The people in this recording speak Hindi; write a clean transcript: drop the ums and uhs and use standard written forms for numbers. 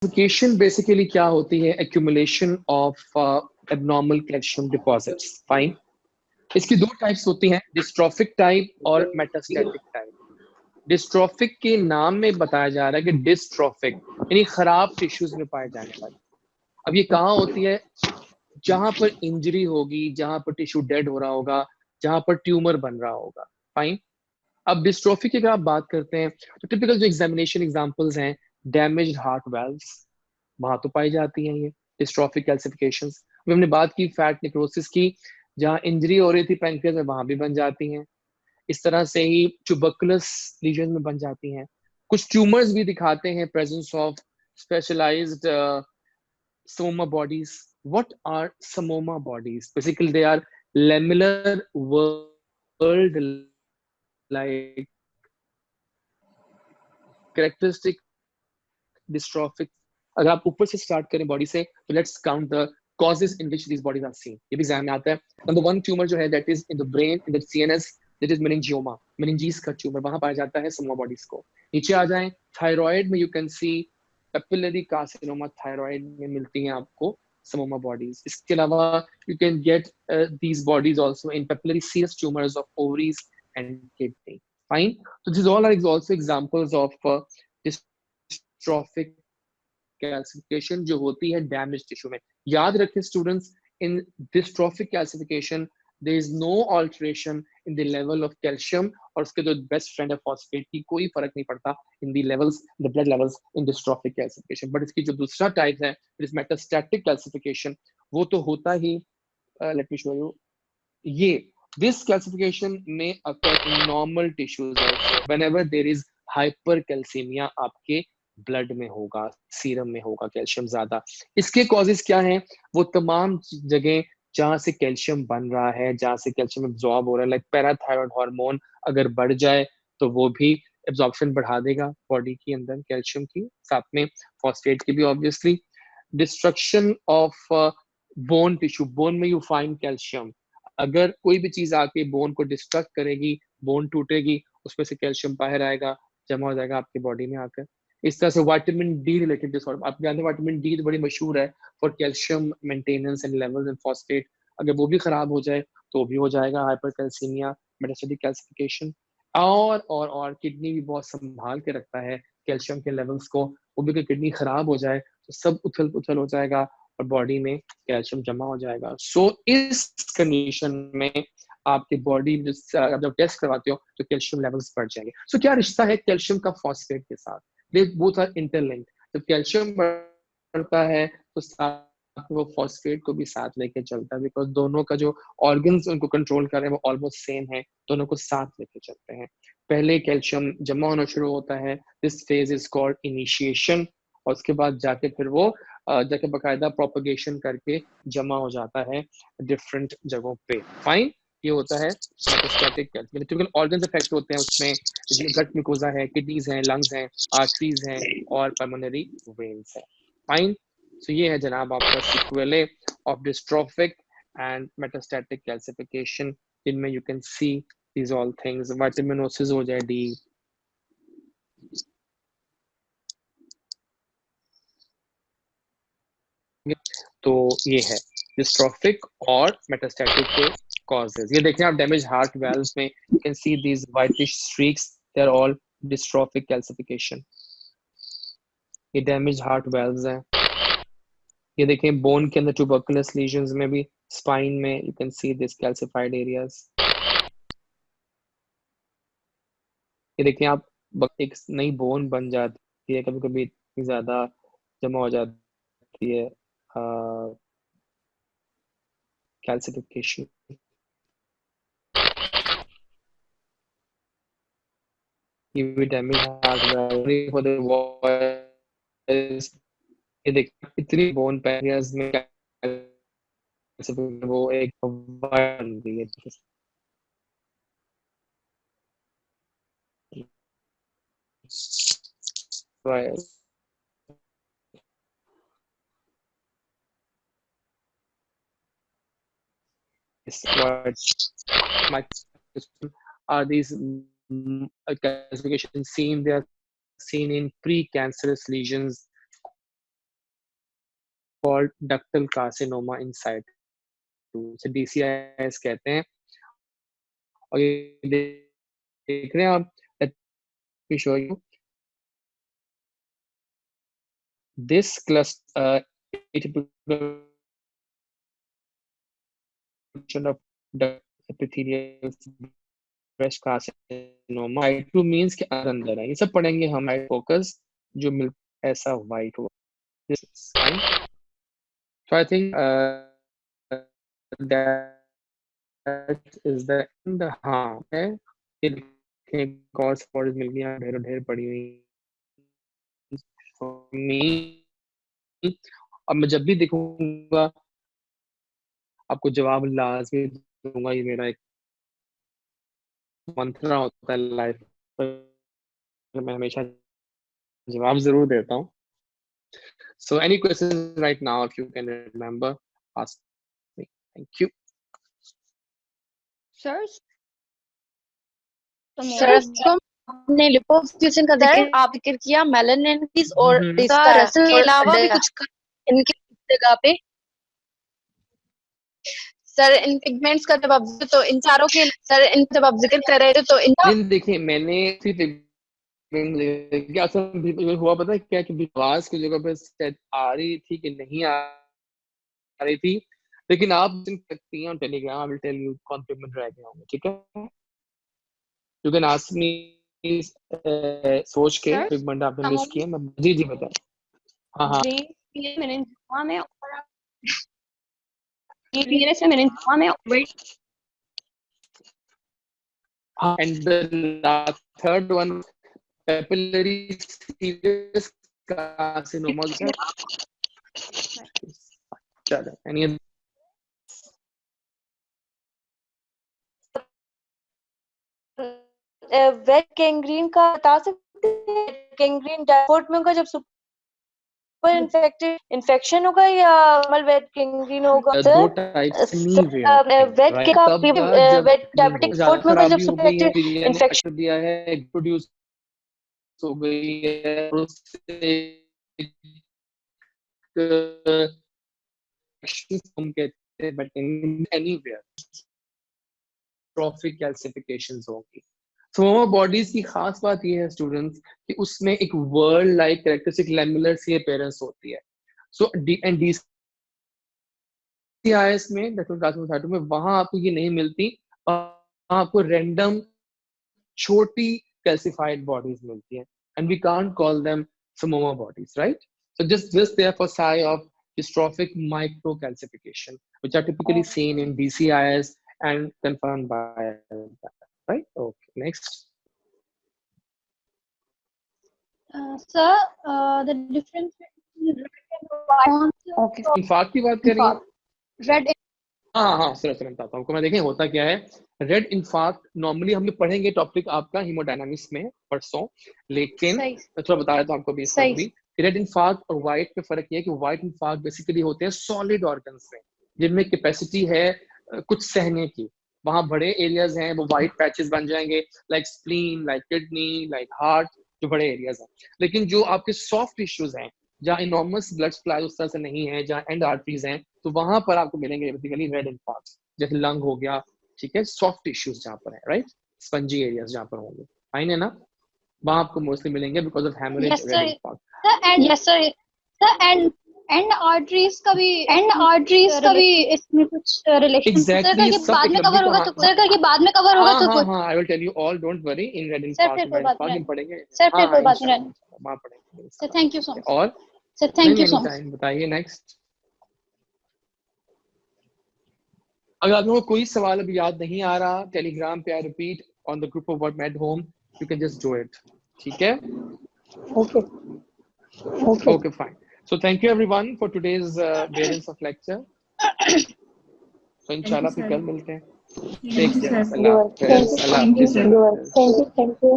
Calcification बेसिकली क्या होती है? Accumulation of abnormal calcium deposits. Fine. इसकी दो टाइप्स होती हैं, डिस्ट्रॉफिक टाइप और मेटास्टैटिक टाइप। डिस्ट्रॉफिक के नाम में बताया जा रहा है कि डिस्ट्रॉफिक यानी खराब टिश्यूज में पाए जाने वाले। अब ये कहाँ होती है? जहां पर इंजरी होगी, जहां पर टिश्यू डेड हो रहा होगा, जहां पर ट्यूमर बन रहा होगा। फाइन। अब डिस्ट्रोफी की अगर आप बात करते हैं तो टिपिकल जो एग्जामिनेशन एग्जांपल्स हैं, डैमेज्ड हार्ट वेल्व्स, वहां तो पाई जाती हैं ये डिस्ट्रोफिक कैल्सिफिकेशंस। अभी हमने बात की फैट निक्रोसिस की, जहां इंजरी हो रही थी पैंक्रियाज में, वहां भी बन जाती हैं। इस तरह से ही ट्यूबरकुलस लीजन में बन जाती हैं। कुछ ट्यूमर्स भी दिखाते हैं presence of specialised psammoma bodies. What are psammoma bodies? Basically they are lamellar whorled like characteristic dystrophic. अगर आप ऊपर से स्टार्ट करें बॉडी से, तो let's count the causes in which these bodies are seen. ये भी एग्जाम में आता है। नंबर वन ट्यूमर जो है that is in the brain, in the CNS, that is meningioma, meninges का ट्यूमर, वहां पाया जाता है समोमा बॉडीज को। नीचे आ जाएं, थायराइड में you can see papillary carcinoma, thyroid में मिलती हैं आपको समोमा बॉडीज। इसके अलावा you can get these bodies also in papillary serous tumours of ovaries and kidney. Fine. तो this all are also examples of dystrophic calcification जो होती है डैमेज टिश्यू में। याद रखें students, in dystrophic calcification there is no alteration in the level of calcium, और उसके जो बेस्ट फ्रेंड है फॉस्फेट की, कोई फर्क नहीं पड़ता in the levels, the blood levels in dystrophic calcification. But इसकी जो दूसरा टाइप है, इट इज मेटास्टैटिक कैल्सिफिकेशन, वो तो होता ही, लेट मी शो यू, ये दिस कैल्सिफिकेशन में occur in normal tissues also whenever there is hypercalcaemia, आपके ब्लड में होगा, सीरम में होगा कैल्शियम ज्यादा। इसके कॉजेस क्या हैं? वो तमाम जगह जहां से कैल्शियम बन रहा है, जहां से कैल्शियम एब्जॉर्ब हो रहा है, लाइक पैराथायरॉयड हार्मोन अगर बढ़ जाए तो वो भी एब्जॉर्प्शन बढ़ा देगा बॉडी के अंदर कैल्शियम की, साथ में फॉस्फेट की भी obviously. Destruction of bone tissue, bone में यू फाइंड कैल्शियम, अगर कोई भी चीज आके बोन को डिस्ट्रक्ट करेगी, बोन टूटेगी, उसमें से कैल्शियम बाहर आएगा, जमा हो जाएगा आपके बॉडी में आकर। इस तरह से विटामिन डी रिलेटेड डिसऑर्डर, आप जानते हैं विटामिन डी तो बड़ी मशहूर है for calcium maintenance and levels and phosphate, अगर वो भी खराब हो जाए तो भी हो जाएगा हाइपरकैल्सीमिया, मेटास्टेटिक कैल्सिफिकेशन। और किडनी भी बहुत संभाल के रखता है कैल्शियम के लेवल्स को, वो भी अगर किडनी खराब हो जाए तो सब उथल पुथल हो जाएगा और बॉडी में कैल्शियम जमा हो जाएगा। सो इस कंडीशन में आपकी बॉडी जब टेस्ट करवाते हो तो कैल्शियम लेवल्स बढ़ जाएंगे। सो क्या रिश्ता है कैल्शियम का फॉस्फेट के साथ? They both are interlinked. जब कैल्शियम बढ़ता है तो साथ वो फॉस्फेट को भी साथ लेके चलता है, बिकॉज दोनों का जो ऑर्गन्स उनको कंट्रोल कर रहे हैं वो ऑलमोस्ट सेम है, दोनों को साथ लेके चलते हैं। पहले कैल्शियम जमा होना शुरू होता है, this phase is called initiation, और उसके बाद जाके फिर वो जाके बकायदा प्रोपगेशन करके जमा हो जाता है डिफरेंट जगहों पे। फाइन। ये होता है metastatic calcium. Typical organs affect होते हैं उसमें, ब्लड ग्लूकोजा है, किडनीज हैं, लंग्स हैं, आर्टरीज हैं और पल्मोनरी वेन्स है। फाइन। सो ये है जनाब आपका sequelae of dystrophic and metastatic calcification, इनमें you can see these all things, vitaminosis हो जाए, डी। तो ये है डिस्ट्रोफिक और मेटास्टैटिक के कॉजेज। ये देखें आप डैमेज हार्ट वेल्व्स में, you can see these whitish streaks, they are all dystrophic calcification. ये डैमेज हार्ट वेल्व्स हैं। ये देखें बोन के अंदर ट्यूबरकुलस लीजन्स में भी, स्पाइन में you can see this calcified areas. ये देखें आप, एक नई बोन बन जाती है, कभी कभी इतनी ज्यादा जमा हो जाती है कैल्सिफिकेशन। ये भी damage heart for the voice. ये देखिए इतनी बोन पैरियर्स में वो एक बन रही है। Are these classifications seen? They are seen in precancerous lesions called ductal carcinoma in situ, से DCIS कहते हैं। और ये देख रहे हैं आप, let me show you this cluster atypical of epithelial breast carcinoma। White means कि अंदर है, ये सब पढ़ेंगे हम। फोकस जो मिल ऐसा white हुआ, this is fine। So I think that is the end। हाँ है, ये देखें cause for मिल गया, ढेर ढेर पड़ी हुई me। अब मैं जब भी देखूंगा आपको जवाब लाजमी दूंगा, ये मेरा एक मंत्रा होता है लाइफ पर, मैं हमेशा जवाब जरूर देता हूँ। So any questions right now, if you can remember, ask me। Thank you। Sir, हमने लिपोसक्शन का जिक्र किया, मेलानिन और इसका रसल के अलावा भी कुछ इनकी जगह पे। सर इन पिगमेंट्स का जब आप तो इन चारों के सर इन जब आप जिक्र कर रहे थे तो इन देखिए मैंने क्या हुआ पता है क्या, कि विकास की जगह पे आ रही थी कि नहीं आ रही थी, लेकिन आप सकती हैं Telegram, I will tell you कौन पेमेंट रह गया होंगे, ठीक है। यू कैन आस्क मी सोच के पिगमेंट आपने मिस किया, मैं जी जी बताएं। हाँ हाँ मैंने में और PNS में मैंने में wet and the third one papillary serous carcinoma। चलो any वेट गैंग्रीन का बता सकते हैं? गैंग्रीन डायफोट में होगा जब सुपर इन्फेक्शन होगा या नॉर्मल वेट गैंग्रीन होगा? दो टाइप्स वेट का वेट डायबिटिक फुट में होगा जब सुपर इन्फेक्शन दिया है, प्रोड्यूस हो गई है, हम कहते हैं, बट एनीवेयर ट्रॉफिक कैल्सिफिकेशंस होंगी। सोमा बॉडीज की खास बात ये है स्टूडेंट्स कि उसमें एक वर्ल्ड लाइक कैरेक्टरिस्टिक लैमुलर सी अपीयरेंस होती है। सो DCIS में में वहां आपको ये नहीं मिलती, आपको रैंडम छोटी कैल्सिफाइड बॉडीज मिलती हैं, and we can't call them psammoma bodies, right. So just therefore sign of dystrophic microcalcification, which are typically seen in DCIS and confirmed by right. Okay, next. Sir, the difference between red and white. Okay. Infarct की बात करेंगे। Red हाँ चलो बताता हूँ आपको मैं। देखें होता क्या है, रेड इन्फार्क्ट नॉर्मली हम लोग पढ़ेंगे टॉपिक आपका हीमोडायनामिक्स में परसों, लेकिन मैं थोड़ा बता रहा था आपको भी इसमें भी। रेड इन्फार्क्ट और व्हाइट में फर्क ये है कि व्हाइट इन्फार्क्ट बेसिकली होते हैं सॉलिड ऑर्गन्स में, जिनमें कैपेसिटी है कुछ सहने की। वहां बड़े एरियाज हैं, वो व्हाइट पैचेस बन जाएंगे, like spleen, like kidney, like heart, जो बड़े एरियाज हैं। लेकिन जो आपके सॉफ्ट टिश्यूज हैं, जहाँ इनॉर्मस ब्लड सप्लाई उस तरह से नहीं है, जहाँ एंड आर्टरीज हैं, तो वहां पर आपको मिलेंगे बेसिकली रेड इन्फार्क्ट, जैसे लंग हो गया, ठीक है, सॉफ्ट टिश्यूज जहाँ पर है, राइट, स्पंजी एरियाज जहाँ पर होंगे, फाइन है ना, वहां आपको मोस्टली मिलेंगे because of haemorrhage red infarct. yes sir and arteries का भी इसमें कुछ रिलेशन Exactly, सर सब बाद में एक कवर होगा तो सर करके बाद में कवर होगा तो हाँ I will tell you all, don't worry, in red sir फिर कोई बात इन्फार्क्ट नहीं पढ़ेंगे सर फिर कोई बात नहीं वहां पढ़ेंगे sir thank you so much और sir thank you so much. बताइए नेक्स्ट। अगर आप लोगों को कोई सवाल अभी याद नहीं आ रहा, टेलीग्राम पे I repeat on the group of word made home, you can just do it, ठीक है। Okay fine. So thank you everyone for today's variance of lecture. तो इंशाल्लाह फिर कल मिलते हैं। टेक केयर, अल्लाह हाफिज़। Thank you.